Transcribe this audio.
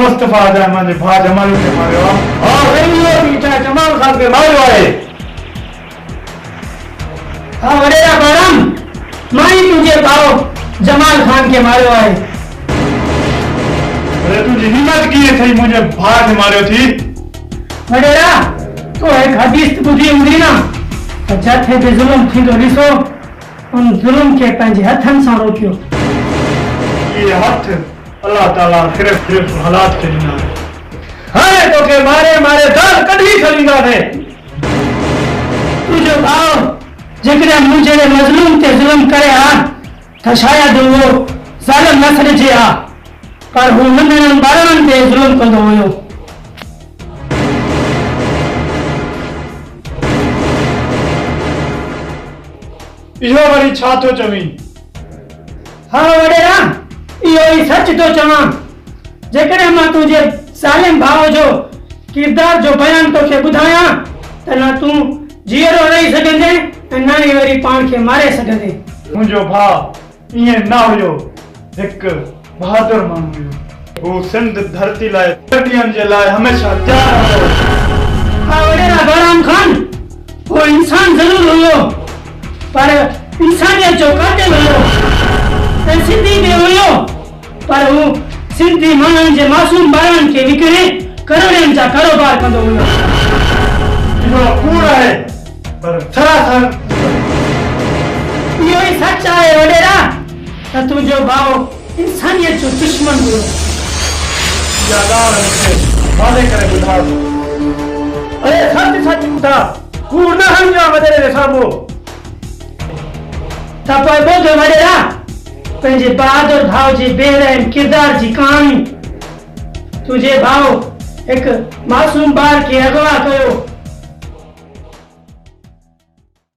मुस्तफा जा मुझे भा जमाल के मारियो हां सही पीछा जमाल खान के मारियो है हां वडेरा बाराम माई तुझे भाव जमाल खान के मारियो है अरे तुझे हिम्मत की थई मुझे भा के मारियो थी वडेरा तो एक हदीस बुधी हुंदी ना त जाथे पे जुल्म थींदो ॾिसो उन जुल्म के पंहिंजे हथनि सां रोकियो ये हथ अल्लाह ताला सिर्फ हालात के ॾिना हाणे तोखे मारे मारे दर कढी छॾींदा थे तुझो भाउ जेकॾहिं मुंहिंजे मज़लूम ते ज़ुल्म करे हा त शायदि उहो ज़ालिम न सॾिजे हा पर हू नंढड़नि ॿारनि ते ज़ुल्म कंदो हुयो इहो वरी छा थो चवीं हा वडेरा इहो ई सच थो चवां जेकॾहिं मां तुंहिंजे ज़ालिम भाउ जो किरदार जो बयान तोखे ॿुधायां त न तूं जीअरो रही सघंदे ऐं न ई वरी पाण खे मारे सघंदे मुंहिंजो भाउ ईअं न हुयो हिकु बहादुर माण्हू हुयो हू सिंध धरती लाइ ॾींहंनि जे लाइ हमेशह तयारु हुयो हा वडेरा बहराम खान वो इंसान ज़रूर हुयो पर इंसानियत जो कातिल हुयो ऐं सिंधी बि हुयो पर हू सिंधी माण्हुनि जे मासूम ॿारनि खे विकिणे करोड़नि जा कारोबार कंदो हुयो इहो कूड़ आहे पर सरासर इहो ई सच आहे वडेरा त तुंहिंजो भाउ इंसानियत जो दुश्मन हुयो इहा ॻाल्हि मूंखे वादे करे ॿुधायो अरे सच सच ॿुधा कूड़ न हणिजो वॾेरे जे साम्हूं त पोइ ॿुध वडेरा पंहिंजे बहादुर भाउ जे बेरहम किरदार जी कहाणी तुंहिंजे भाउ हिकु मासूम ॿार खे अगवा कयो